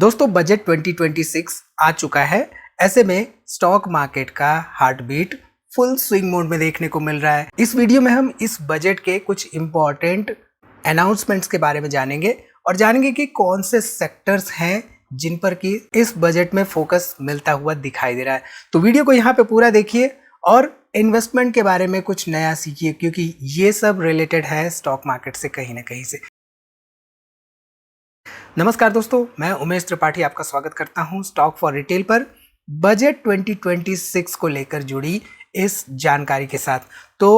दोस्तों बजट 2026 आ चुका है। ऐसे में स्टॉक मार्केट का heart beat full swing mode में देखने को मिल रहा है। इस वीडियो में हम इस बजट के कुछ इंपॉर्टेंट अनाउंसमेंट्स के बारे में जानेंगे और जानेंगे कि कौन से सेक्टर्स हैं जिन पर कि इस बजट में फोकस मिलता हुआ दिखाई दे रहा है। तो वीडियो को यहाँ पे पूरा देखिए और इन्वेस्टमेंट के बारे में कुछ नया सीखिए, क्योंकि ये सब रिलेटेड है स्टॉक मार्केट से कहीं ना कहीं से। नमस्कार दोस्तों, मैं उमेश त्रिपाठी आपका स्वागत करता हूं स्टॉक फॉर रिटेल पर बजट 2026 को लेकर जुड़ी इस जानकारी के साथ। तो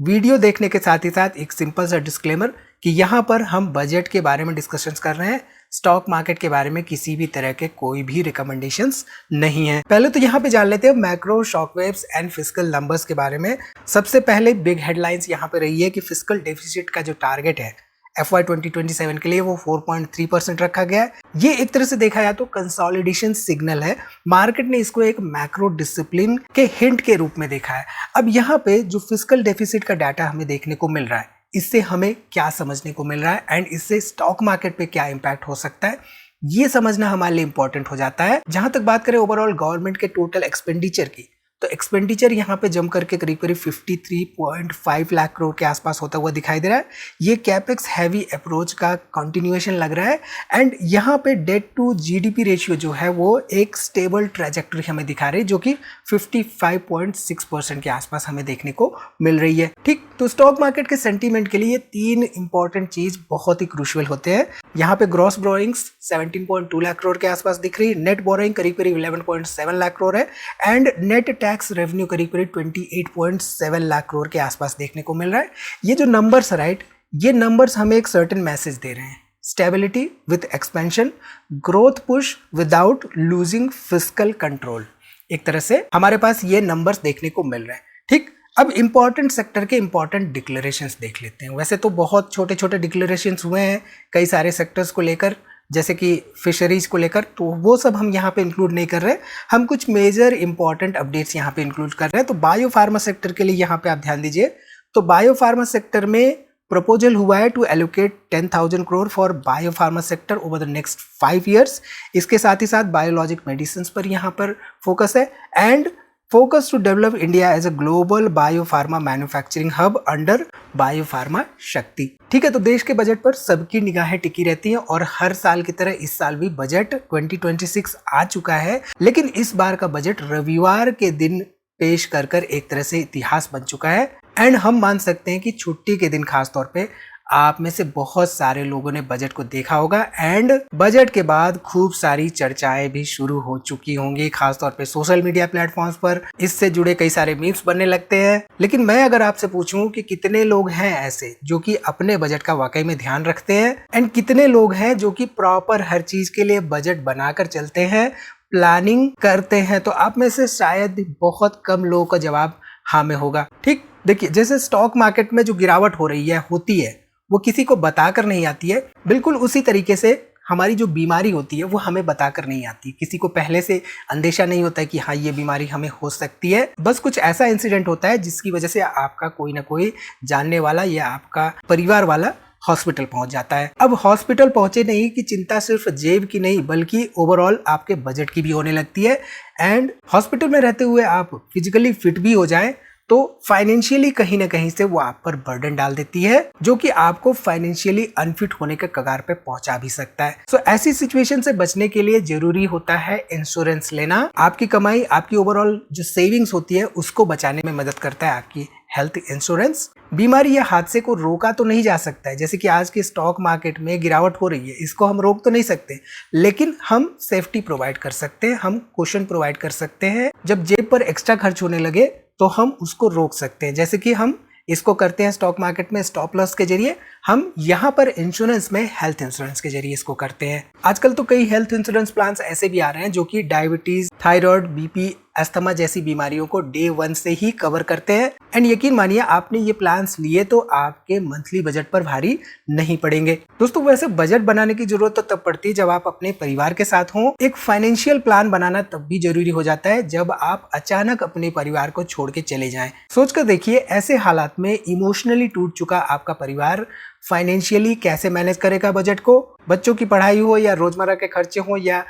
वीडियो देखने के साथ ही साथ एक सिंपल सा डिस्क्लेमर कि यहाँ पर हम बजट के बारे में डिस्कशंस कर रहे हैं, स्टॉक मार्केट के बारे में किसी भी तरह के कोई भी रिकमेंडेशंस नहीं है। पहले तो यहाँ पे जान लेते हैं macro shockwaves and fiscal numbers के बारे में। सबसे पहले बिग हेडलाइंस यहाँ पे रही है कि फिस्कल डेफिसिट का जो टारगेट है FY 2027 के लिए वो 4.3% रखा गया है। ये एक तरह से देखा जाए तो कंसोलिडेशन सिग्नल है। मार्केट ने इसको एक मैक्रो डिसिप्लिन के हिंट के रूप में देखा है। अब यहाँ पे जो फिस्कल डेफिसिट का डाटा हमें देखने को मिल रहा है, इससे हमें क्या समझने को मिल रहा है एंड इससे स्टॉक मार्केट पे क्या इंपैक्ट हो सकता है, ये समझना हमारे लिए इंपॉर्टेंट हो जाता है। जहां तक बात करें ओवरऑल गवर्नमेंट के टोटल एक्सपेंडिचर की, तो एक्सपेंडिचर यहाँ पे जम करके करीब 53.5 लाख करोड़ के आसपास होता हुआ दिखाई दे रहा है। ये कैपेक्स हैवी अप्रोच का कंटिन्यूएशन लग रहा है एंड यहाँ पे डेट टू जीडीपी रेशियो जो है वो एक स्टेबल ट्रैजेक्टरी हमें दिखा रही है, जो कि 55.6% के आसपास हमें देखने को मिल रही है। ठीक, तो स्टॉक मार्केट के सेंटीमेंट के लिए तीन इंपॉर्टेंट चीज बहुत ही क्रूशियल होते हैं। यहाँ पे ग्रॉस बोरोइंग्स 17.2 लाख करोड़ के आसपास दिख रही है, नेट बोरोइंग करीब 11.7 लाख करोड़ है एंड नेट टैक्स रेवेन्यू करीब 28.7 लाख करोड़ के आसपास देखने को मिल रहा है। ये जो नंबर्स राइट, ये नंबर्स हमें एक सर्टेन मैसेज दे रहे हैं, stability with expansion, growth push without losing fiscal control. एक तरह से हमारे पास ये नंबर्स देखने को मिल रहे हैं। ठीक, अब इंपॉर्टेंट सेक्टर के इंपॉर्टेंट डिक्लेरेशंस देख लेते हैं। वैसे तो बहुत छोटे छोटे डिक्लेरेशंस हुए हैं कई सारे सेक्टर्स को लेकर, जैसे कि फिशरीज को लेकर, तो वो सब हम यहाँ पे इंक्लूड नहीं कर रहे। हम कुछ मेजर इंपॉर्टेंट अपडेट्स यहाँ पे इंक्लूड कर रहे हैं। तो बायो फार्मा सेक्टर के लिए यहाँ पे आप ध्यान दीजिए। तो बायो फार्मा सेक्टर में प्रपोजल हुआ है to allocate 10,000 crore for bio pharma sector over the next 5 years। इसके साथ ही साथ बायोलॉजिक मेडिसिन पर यहाँ पर फोकस है and focus to develop India as a global bio pharma manufacturing hub under bio pharma Shakti. ठीक है, तो देश के बजट पर सबकी निगाहें टिकी रहती हैं और हर साल की तरह इस साल भी बजट 2026 आ चुका है। लेकिन इस बार का बजट रविवार के दिन पेश कर कर एक तरह से इतिहास बन चुका है एंड हम मान सकते हैं कि छुट्टी के दिन खास तौर पे आप में से बहुत सारे लोगों ने बजट को देखा होगा एंड बजट के बाद खूब सारी चर्चाएं भी शुरू हो चुकी होंगी, खासतौर पे सोशल मीडिया प्लेटफॉर्म्स पर इससे जुड़े कई सारे मीम्स बनने लगते हैं। लेकिन मैं अगर आपसे पूछूं कि कितने लोग हैं ऐसे जो कि अपने बजट का वाकई में ध्यान रखते हैं एंड कितने लोग हैं जो कि प्रॉपर हर चीज के लिए बजट बनाकर चलते हैं, प्लानिंग करते हैं, तो आप में से शायद बहुत कम लोगों का जवाब हाँ में होगा। ठीक, देखिए जैसे स्टॉक मार्केट में जो गिरावट हो रही है होती है वो किसी को बताकर नहीं आती है, बिल्कुल उसी तरीके से हमारी जो बीमारी होती है वो हमें बताकर नहीं आती। किसी को पहले से अंदेशा नहीं होता है कि हाँ ये बीमारी हमें हो सकती है, बस कुछ ऐसा इंसिडेंट होता है जिसकी वजह से आपका कोई ना कोई जानने वाला या आपका परिवार वाला हॉस्पिटल पहुंच जाता है। अब हॉस्पिटल पहुंचे नहीं कि चिंता सिर्फ जेब की नहीं बल्कि ओवरऑल आपके बजट की भी होने लगती है एंड हॉस्पिटल में रहते हुए आप फिजिकली फिट भी हो जाएं तो फाइनेंशियली कहीं ना कहीं से वो आप पर बर्डन डाल देती है, जो कि आपको फाइनेंशियली अनफिट होने के कगार पे पहुंचा भी सकता है। सो ऐसी सिचुएशन से बचने के लिए जरूरी होता है इंश्योरेंस लेना। आपकी कमाई, आपकी ओवरऑल जो सेविंग्स होती है उसको बचाने में मदद करता है आपकी हेल्थ इंश्योरेंस। बीमारी या हादसे को रोका तो नहीं जा सकता है, जैसे कि आज के स्टॉक मार्केट में गिरावट हो रही है, इसको हम रोक तो नहीं सकते, लेकिन हम सेफ्टी प्रोवाइड कर सकते हैं, हम कुशन प्रोवाइड कर सकते हैं। जब जेब पर एक्स्ट्रा खर्च होने लगे तो हम उसको रोक सकते हैं, जैसे कि हम इसको करते हैं स्टॉक मार्केट में स्टॉप लॉस के जरिए, हम यहाँ पर इंश्योरेंस में हेल्थ इंश्योरेंस के जरिए इसको करते हैं। आजकल तो कई हेल्थ इंश्योरेंस प्लान्स ऐसे भी आ रहे हैं जो कि डायबिटीज, थायराइड, बीपी अस्थमा जैसी बीमारियों को डे 1 से ही कवर करते हैं। एंड यकीन मानिए आपने ये प्लान्स लिए तो आपके मंथली बजट पर भारी नहीं पड़ेंगे। दोस्तों वैसे बजट बनाने की जरूरत तो तब पड़ती है जब आप अपने परिवार के साथ हों। एक फाइनेंशियल प्लान बनाना तब भी जरूरी हो जाता है जब आप अचानक अपने परिवार को छोड़ के चले जाएं। सोचकर देखिए ऐसे हालात में इमोशनली टूट चुका आपका परिवार फाइनेंशियली कैसे मैनेज करेगा बजट को। बच्चों की पढ़ाई हो या रोजमर्रा के खर्चे हो या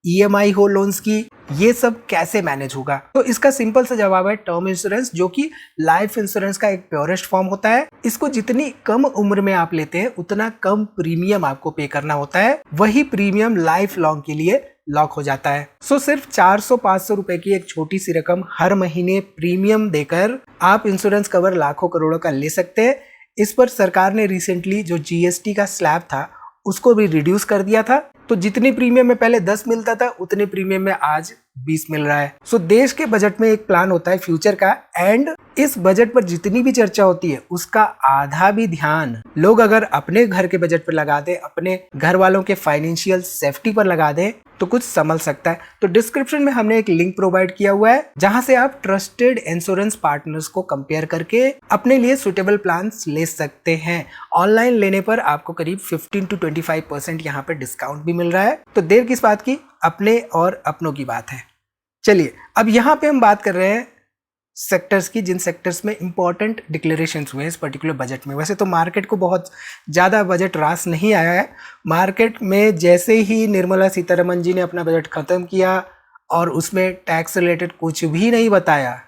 EMI हो लोन्स की, ये सब कैसे मैनेज होगा। तो इसका सिंपल सा जवाब है टर्म इंश्योरेंस, जो कि लाइफ इंश्योरेंस का एक प्योरेस्ट फॉर्म होता है। इसको जितनी कम उम्र में आप लेते हैं उतना कम प्रीमियम आपको पे करना होता है। वही प्रीमियम लाइफ लॉन्ग के लिए लॉक हो जाता है। सो सिर्फ 400-500 रुपए की एक छोटी सी रकम हर महीने प्रीमियम देकर आप इंश्योरेंस कवर लाखों करोड़ों का ले सकते हैं। इस पर सरकार ने रिसेंटली जो GST का स्लैब था उसको भी रिड्यूस कर दिया था। तो जितनी प्रीमियम में पहले 10 मिलता था उतने प्रीमियम में आज 20 मिल रहा है। सो देश के बजट में एक प्लान होता है फ्यूचर का, एंड इस बजट पर जितनी भी चर्चा होती है उसका आधा भी ध्यान लोग अगर अपने घर के बजट पर लगा दे, अपने घर वालों के फाइनेंशियल सेफ्टी पर लगा दे तो कुछ संभल सकता है। तो डिस्क्रिप्शन में हमने एक लिंक प्रोवाइड किया हुआ है जहां से आप ट्रस्टेड इंश्योरेंस पार्टनर्स को कंपेयर करके अपने लिए सुटेबल प्लान्स ले सकते हैं। ऑनलाइन लेने पर आपको करीब 15 to 25% यहाँ पे डिस्काउंट भी मिल रहा है। तो देर किस बात की, अपने और अपनों की बात है। चलिए अब यहाँ पे हम बात कर रहे हैं सेक्टर्स की, जिन सेक्टर्स में इंपॉर्टेंट डिक्लेरेशंस हुए इस पर्टिकुलर बजट में। वैसे तो मार्केट को बहुत ज़्यादा बजट रास नहीं आया है। मार्केट में जैसे ही निर्मला सीतारमन जी ने अपना बजट ख़त्म किया और उसमें टैक्स रिलेटेड कुछ भी नहीं बताया,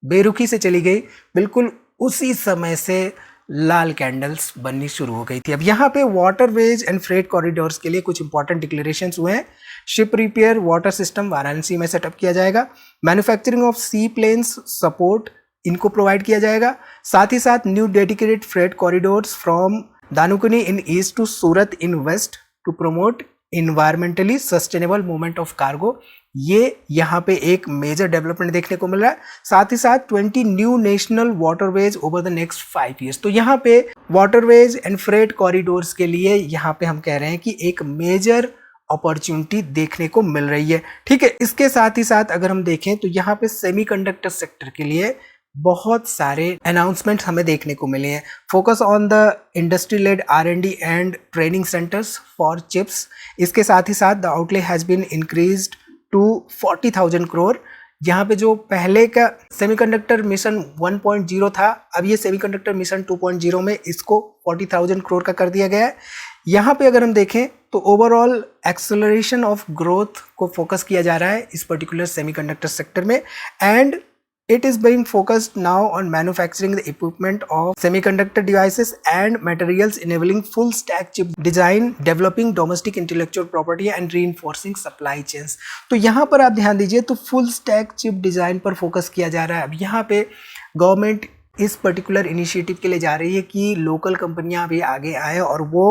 बेरुखी से चली गई, बिल्कुल उसी समय से लाल कैंडल्स बननी शुरू हो गई थी। अब यहाँ पे वाटरवेज एंड फ्रेट कॉरिडोर्स के लिए कुछ इंपॉर्टेंट डिक्लेरेशंस हुए हैं। Ship repair water system Varanasi में सेटअप किया जाएगा। Manufacturing of seaplanes support इनको प्रोवाइड किया जाएगा। साथ ही साथ new dedicated freight corridors from Dankuni in east to Surat in west to promote environmentally sustainable movement of cargo, ये यहाँ पे एक मेजर डेवलपमेंट देखने को मिल रहा है। साथ ही साथ 20 new national waterways over the next 5 years। तो यहाँ पे वाटरवेज एंड फ्रेट कॉरिडोर्स के लिए यहाँ पे हम कह रहे हैं कि एक मेजर अपॉर्चुनिटी देखने को मिल रही है। ठीक है, इसके साथ ही साथ अगर हम देखें तो यहाँ पे सेमीकंडक्टर सेक्टर के लिए बहुत सारे अनाउंसमेंट हमें देखने को मिले हैं। Focus on the industry led R&D and training centres for chips. इसके साथ ही साथ the outlay has been increased to 40,000 crore. यहाँ पे जो पहले का सेमीकंडक्टर मिशन 1.0 था, अब ये सेमीकंडक्टर मिशन 2.0 में इसको 40,000 करोड़ का कर दिया गया है। यहाँ पे अगर हम देखें तो ओवरऑल एक्सेलरेशन ऑफ ग्रोथ को फोकस किया जा रहा है इस पर्टिकुलर सेमीकंडक्टर सेक्टर में, and it is being focused now on manufacturing the equipment of semiconductor devices and materials, enabling full stack chip design, developing domestic intellectual property and reinforcing supply chains। तो यहाँ पर आप ध्यान दीजिए, तो full stack chip design पर focus किया जा रहा है। अब यहाँ पे गवर्नमेंट इस पर्टिकुलर इनिशिएटिव के लिए जा रही है कि लोकल कंपनियां भी आगे आए और वो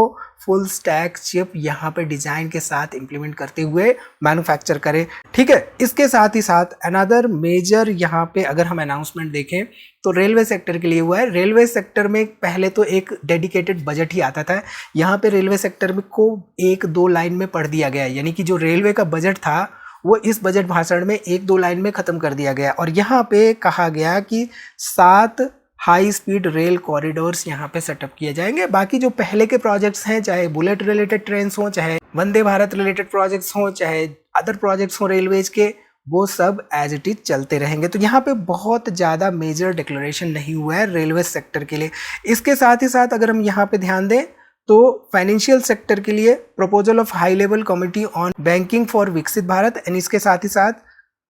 फुल स्टैक चिप यहाँ पे डिजाइन के साथ इंप्लीमेंट करते हुए मैन्युफैक्चर करें। ठीक है, इसके साथ ही साथ अनदर मेजर यहाँ पे अगर हम अनाउंसमेंट देखें तो रेलवे सेक्टर के लिए हुआ है। रेलवे सेक्टर में पहले तो एक डेडिकेटेड बजट ही आता था, यहाँ पे रेलवे सेक्टर में को 1-2 लाइन में पढ़ दिया गया है, यानी कि जो रेलवे का बजट था वो इस बजट भाषण में 1-2 लाइन में खत्म कर दिया गया। और यहाँ पे कहा गया कि 7 हाई स्पीड रेल कॉरिडोर्स यहाँ पे सेटअप किए जाएंगे। बाकी जो पहले के प्रोजेक्ट्स हैं, चाहे बुलेट रिलेटेड ट्रेन हो, चाहे वंदे भारत रिलेटेड प्रोजेक्ट्स हो, चाहे अदर प्रोजेक्ट्स हो रेलवेज के, वो सब एज इट इज चलते रहेंगे। तो यहाँ पे बहुत ज़्यादा मेजर डिक्लेरेशन नहीं हुआ है रेलवे सेक्टर के लिए। इसके साथ ही साथ अगर हम यहाँ पे ध्यान दें तो फाइनेंशियल सेक्टर के लिए proposal of high level committee on banking for विकसित भारत, एंड इसके साथ ही साथ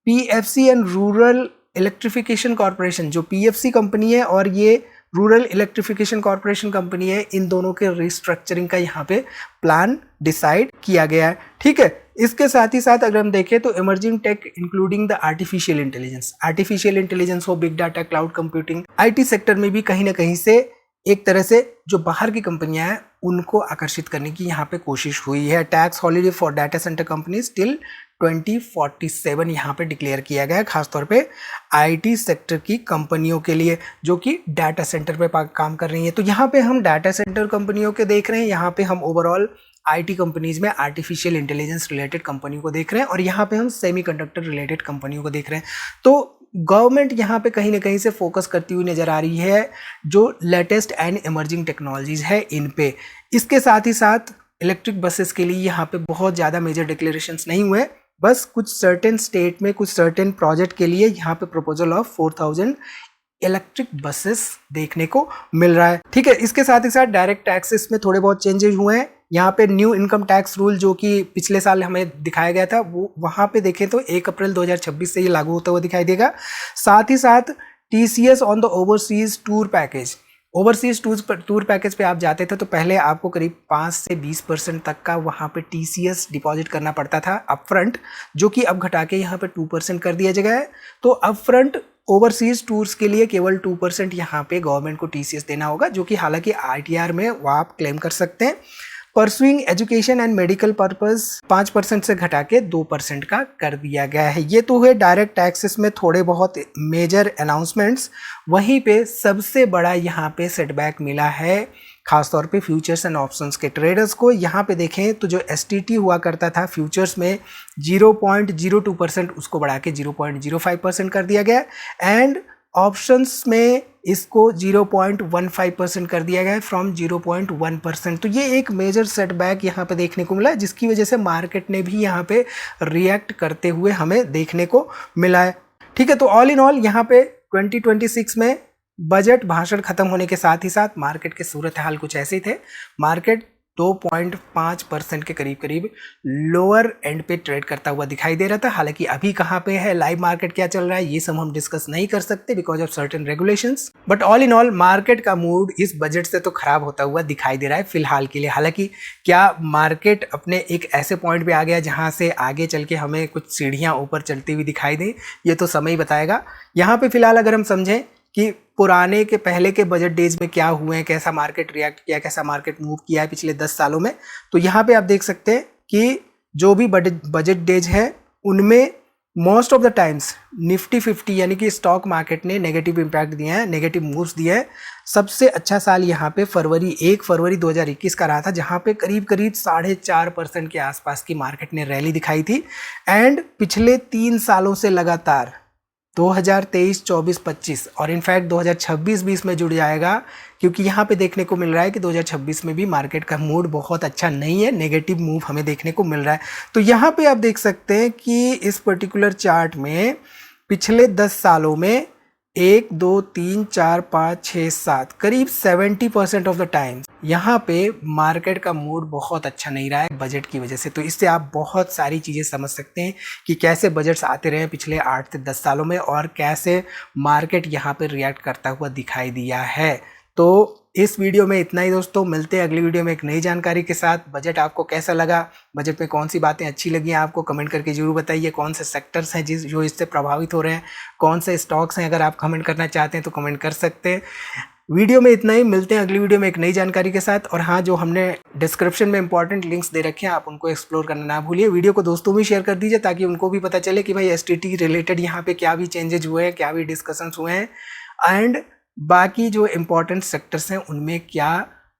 PFC and rural electrification corporation, जो PFC कंपनी है और ये रूरल इलेक्ट्रिफिकेशन कॉर्पोरेशन कंपनी है, इन दोनों के रिस्ट्रक्चरिंग का यहाँ पे प्लान डिसाइड किया गया है। ठीक है, इसके साथ ही साथ अगर हम देखें तो emerging tech including the artificial intelligence हो, big data, cloud computing, IT sector में भी कहीं ना कहीं से एक तरह से जो बाहर की कंपनियां हैं उनको आकर्षित करने की यहाँ पे कोशिश हुई है। Tax holiday for data centre companies till 2047 यहाँ पे डिक्लेयर किया गया है, खासतौर पे IT सेक्टर की कंपनियों के लिए जो कि डाटा सेंटर पे काम कर रही है। तो यहाँ पे हम डाटा सेंटर कंपनियों के देख रहे हैं, यहाँ पे हम ओवरऑल आईटी कंपनीज में आर्टिफिशियल इंटेलिजेंस रिलेटेड कंपनियों को देख रहे हैं और यहाँ पे हम सेमीकंडक्टर रिलेटेड कंपनियों को देख रहे हैं। तो गवर्नमेंट यहाँ पे कहीं ना कहीं से फोकस करती हुई नजर आ रही है जो लेटेस्ट एंड इमर्जिंग टेक्नोलॉजीज है इन पे। इसके साथ ही साथ इलेक्ट्रिक बसेस के लिए यहाँ पे बहुत ज़्यादा मेजर डिक्लेरेशंस नहीं हुए, बस कुछ सर्टेन स्टेट में कुछ सर्टेन प्रोजेक्ट के लिए यहाँ पे प्रपोजल ऑफ 4000 इलेक्ट्रिक बसेस देखने को मिल रहा है। ठीक है, इसके साथ ही साथ डायरेक्ट टैक्सेस में थोड़े बहुत चेंजेस हुए हैं। यहाँ पे न्यू इनकम टैक्स रूल जो कि पिछले साल हमें दिखाया गया था वो वहाँ पे देखें तो 1 अप्रैल 2026 से ये लागू होता हुआ दिखाई देगा। साथ ही साथ TCS on the overseas tour package, overseas tour package पे आप जाते थे तो पहले आपको करीब 5 से 20% तक का वहाँ पे TCS डिपॉजिट करना पड़ता था अपफ्रंट, जो कि अब घटा के यहाँ पे 2% कर दिया गया है। तो अपफ्रंट ओवरसीज टूर्स के लिए केवल 2% यहाँ पे गवर्नमेंट को TCS देना होगा, जो कि हालांकि ITR में वो आप क्लेम कर सकते हैं। Pursuing education and medical purpose 5% से घटा के 2% का कर दिया गया है। ये तो हुए डायरेक्ट टैक्सेस में थोड़े बहुत मेजर अनाउंसमेंट्स। वहीं पे सबसे बड़ा यहाँ पे सेटबैक मिला है खासतौर पे फ्यूचर्स एंड ऑप्शंस के ट्रेडर्स को। यहाँ पे देखें तो जो STT हुआ करता था फ्यूचर्स में 0.02% उसको बढ़ा के 0.05% कर दिया गया एंड ऑप्शंस में इसको 0.15% कर दिया गया है फ्रॉम 0.1%। तो ये एक मेजर सेटबैक यहाँ पे देखने को मिला, जिसकी वजह से मार्केट ने भी यहाँ पे रिएक्ट करते हुए हमें देखने को मिला है। ठीक है, तो ऑल इन ऑल यहाँ पे 2026 में बजट भाषण खत्म होने के साथ ही साथ मार्केट के सूरत हाल कुछ ऐसे थे। मार्केट 2.5% के करीब लोअर एंड पे ट्रेड करता हुआ दिखाई दे रहा था। हालांकि अभी कहाँ पे है, लाइव मार्केट क्या चल रहा है, ये सब हम डिस्कस नहीं कर सकते because of certain regulations. But all in all market का मूड इस बजट से तो खराब होता हुआ दिखाई दे रहा है फिलहाल के लिए। हालांकि क्या मार्केट अपने एक ऐसे पॉइंट पे आ गया जहाँ से आगे चल के हमें कुछ सीढ़ियाँ ऊपर चलती हुई दिखाई दे, ये तो समय ही बताएगा। यहाँ पे फिलहाल अगर हम समझें कि पुराने के पहले के बजट डेज में क्या हुए हैं, कैसा मार्केट रिएक्ट किया, कैसा मार्केट मूव किया है पिछले 10 सालों में, तो यहाँ पे आप देख सकते हैं कि जो भी बजट डेज है उनमें most of the times Nifty 50 यानी कि स्टॉक मार्केट ने नेगेटिव इम्पैक्ट दिया है, नेगेटिव मूव्स दिए हैं। सबसे अच्छा साल यहाँ पे 1 फरवरी 2021 का रहा था, जहाँ पे करीब 4.5% के आसपास की मार्केट ने रैली दिखाई थी। एंड पिछले 3 सालों से लगातार 2023, 24, 25 और इनफैक्ट 2026-20 में जुड़ जाएगा, क्योंकि यहाँ पे देखने को मिल रहा है कि 2026 में भी मार्केट का मूड बहुत अच्छा नहीं है, नेगेटिव मूव हमें देखने को मिल रहा है। तो यहाँ पे आप देख सकते हैं कि इस पर्टिकुलर चार्ट में पिछले 10 सालों में 1, 2, 3, 4, 5, 6, 7 करीब 70% ऑफ द टाइम यहाँ पे मार्केट का मूड बहुत अच्छा नहीं रहा है बजट की वजह से। तो इससे आप बहुत सारी चीज़ें समझ सकते हैं कि कैसे बजट्स आते रहे पिछले 8 से 10 सालों में और कैसे मार्केट यहाँ पे रिएक्ट करता हुआ दिखाई दिया है। तो इस वीडियो में इतना ही दोस्तों, मिलते हैं अगली वीडियो में एक नई जानकारी के साथ। बजट आपको कैसा लगा, बजट में कौन सी बातें अच्छी लगी हैं आपको कमेंट करके जरूर बताइए। कौन से सेक्टर्स हैं जो इससे प्रभावित हो रहे हैं, कौन से स्टॉक्स हैं, अगर आप कमेंट करना चाहते हैं तो कमेंट कर सकते हैं। वीडियो में इतना ही, मिलते हैं अगली वीडियो में एक नई जानकारी के साथ। और हाँ, जो हमने डिस्क्रिप्शन में इंपॉर्टेंट लिंक्स दे रखे हैं आप उनको एक्सप्लोर करना ना भूलिए। वीडियो को दोस्तों भी शेयर कर दीजिए ताकि उनको भी पता चले कि भाई STT रिलेटेड यहाँ पे क्या भी चेंजेज हुए हैं, क्या भी डिस्कशंस हुए हैं एंड बाकी जो इम्पोर्टेंट सेक्टर्स हैं उनमें क्या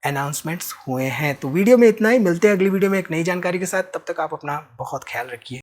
अनाउंसमेंट्स हुए हैं। तो वीडियो में इतना ही, मिलते हैं अगली वीडियो में एक नई जानकारी के साथ। तब तक आप अपना बहुत ख्याल रखिए।